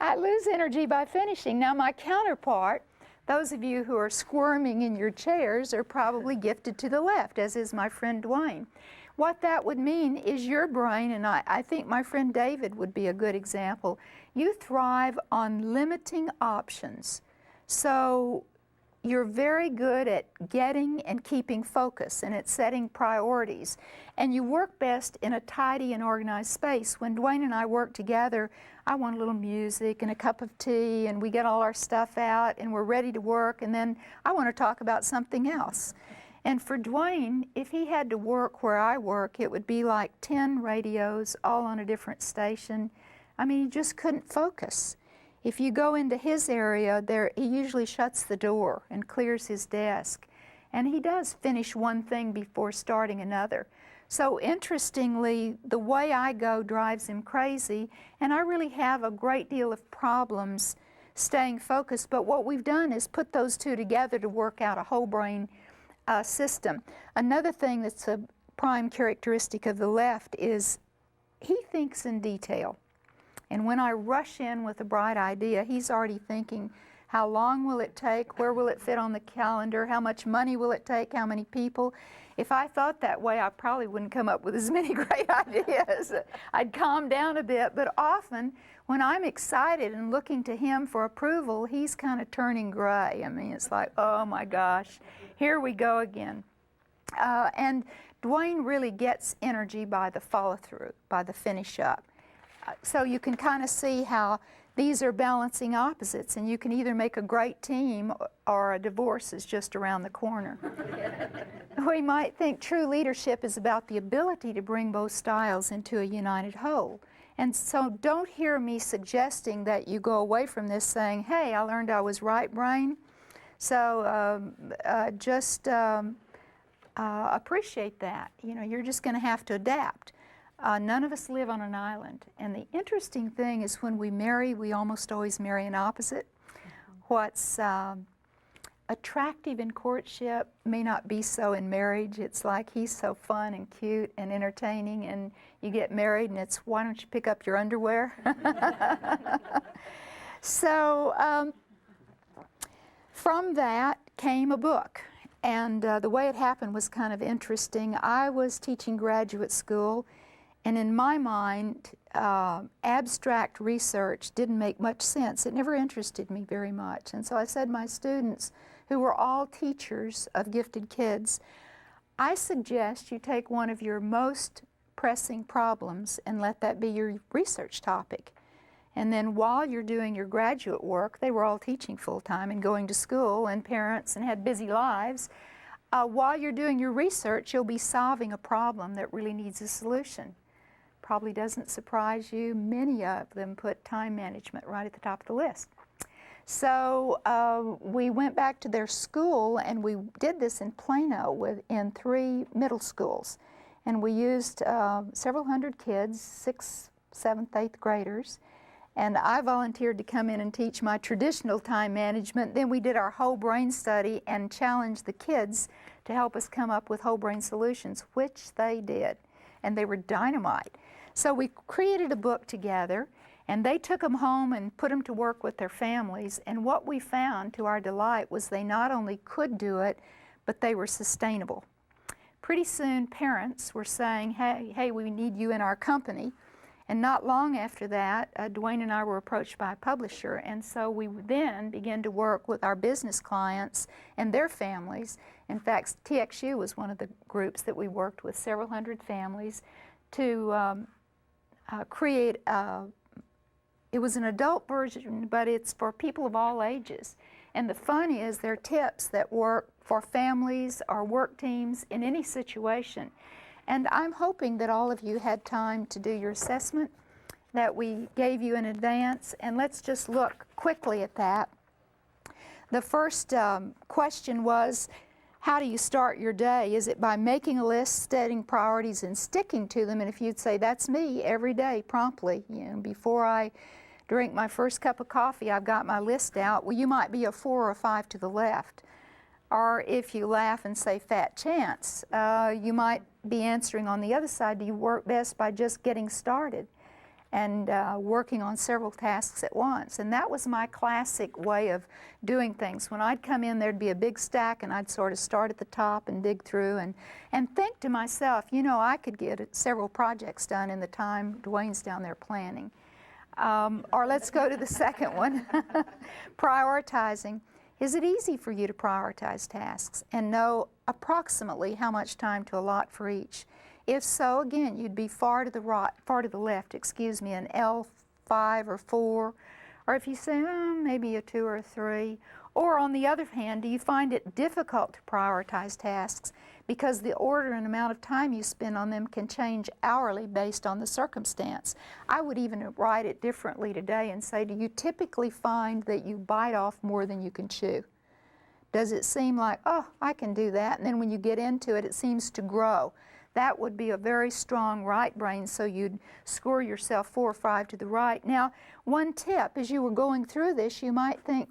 I lose energy by finishing. Now my counterpart, those of you who are squirming in your chairs, are probably gifted to the left, as is my friend Dwayne. What that would mean is your brain, and I think my friend David would be a good example, you thrive on limiting options. So you're very good at getting and keeping focus and at setting priorities. And you work best in a tidy and organized space. When Dwayne and I work together, I want a little music and a cup of tea, and we get all our stuff out and we're ready to work, and then I want to talk about something else. And for Dwayne, if he had to work where I work, it would be like 10 radios all on a different station. I mean, he just couldn't focus. If you go into his area, he usually shuts the door and clears his desk. And he does finish one thing before starting another. So interestingly, the way I go drives him crazy, and I really have a great deal of problems staying focused. But what we've done is put those two together to work out a whole brain system. Another thing that's a prime characteristic of the left is he thinks in detail. And when I rush in with a bright idea, he's already thinking, how long will it take? Where will it fit on the calendar? How much money will it take? How many people? If I thought that way, I probably wouldn't come up with as many great ideas. I'd calm down a bit, but often when I'm excited and looking to him for approval, he's kind of turning gray. I mean, it's like, oh my gosh, here we go again. And Dwayne really gets energy by the follow-through, by the finish up. So you can kind of see how these are balancing opposites, and you can either make a great team or a divorce is just around the corner. We might think true leadership is about the ability to bring both styles into a united whole. And so don't hear me suggesting that you go away from this saying, hey, I learned I was right brain. So just appreciate that. You know, you're just going to have to adapt. None of us live on an island. And the interesting thing is when we marry, we almost always marry an opposite. What's attractive in courtship may not be so in marriage. It's like he's so fun and cute and entertaining, and you get married and it's, why don't you pick up your underwear? So from that came a book. And the way it happened was kind of interesting. I was teaching graduate school, and in my mind, abstract research didn't make much sense. It never interested me very much. And so I said to my students, who were all teachers of gifted kids, I suggest you take one of your most pressing problems and let that be your research topic. And then while you're doing your graduate work, they were all teaching full-time and going to school and parents and had busy lives. While you're doing your research, you'll be solving a problem that really needs a solution. Probably doesn't surprise you, many of them put time management right at the top of the list. So we went back to their school, and we did this in Plano in 3 middle schools. And we used several hundred kids, 6th, 7th, 8th graders. And I volunteered to come in and teach my traditional time management. Then we did our whole brain study and challenged the kids to help us come up with whole brain solutions, which they did. And they were dynamite. So we created a book together, and they took them home and put them to work with their families. And what we found, to our delight, was they not only could do it, but they were sustainable. Pretty soon, parents were saying, hey, we need you in our company. And not long after that, Dwayne and I were approached by a publisher, and so we then began to work with our business clients and their families. In fact, TXU was one of the groups that we worked with, several hundred families, to create it was an adult version, but it's for people of all ages. And the fun is they're tips that work for families or work teams in any situation. And I'm hoping that all of you had time to do your assessment that we gave you in advance. And let's just look quickly at that. The first question was, how do you start your day? Is it by making a list, setting priorities, and sticking to them? And if you'd say, that's me every day, promptly, you know, before I drink my first cup of coffee, I've got my list out. Well, you might be a 4 or a 5 to the left. Or if you laugh and say fat chance, you might be answering on the other side, do you work best by just getting started? and working on several tasks at once. And that was my classic way of doing things. When I'd come in, there'd be a big stack, and I'd sort of start at the top and dig through and think to myself, you know, I could get several projects done in the time Dwayne's down there planning. Or let's go to the second one, prioritizing. Is it easy for you to prioritize tasks and know approximately how much time to allot for each? If so, again, you'd be far to the left, in L5 or 4, or if you say, maybe a 2 or a 3. Or on the other hand, do you find it difficult to prioritize tasks because the order and amount of time you spend on them can change hourly based on the circumstance? I would even write it differently today and say, do you typically find that you bite off more than you can chew? Does it seem like, oh, I can do that, and then when you get into it, it seems to grow? That would be a very strong right brain, so you'd score yourself 4 or 5 to the right. Now, one tip, as you were going through this, you might think,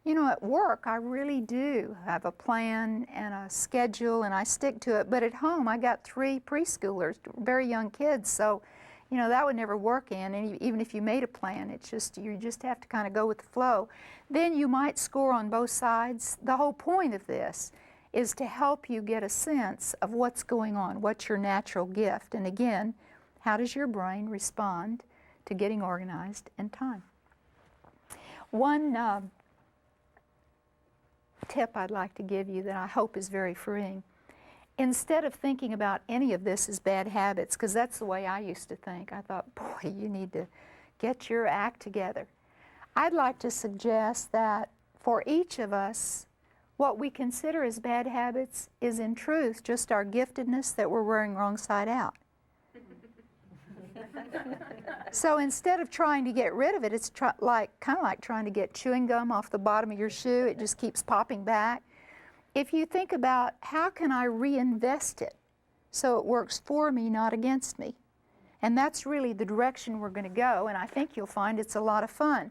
you know, at work, I really do have a plan and a schedule, and I stick to it. But at home, I got 3 preschoolers, very young kids, so, you know, that would never work in. And even if you made a plan, it's just, you just have to kind of go with the flow. Then you might score on both sides. The whole point of this is to help you get a sense of what's going on, what's your natural gift. And again, how does your brain respond to getting organized and time? One tip I'd like to give you that I hope is very freeing. Instead of thinking about any of this as bad habits, because that's the way I used to think, I thought, boy, you need to get your act together. I'd like to suggest that for each of us, what we consider as bad habits is in truth just our giftedness that we're wearing wrong side out. So instead of trying to get rid of it, it's kind of like trying to get chewing gum off the bottom of your shoe. It just keeps popping back. If you think about how can I reinvest it so it works for me, not against me, and that's really the direction we're going to go, and I think you'll find it's a lot of fun.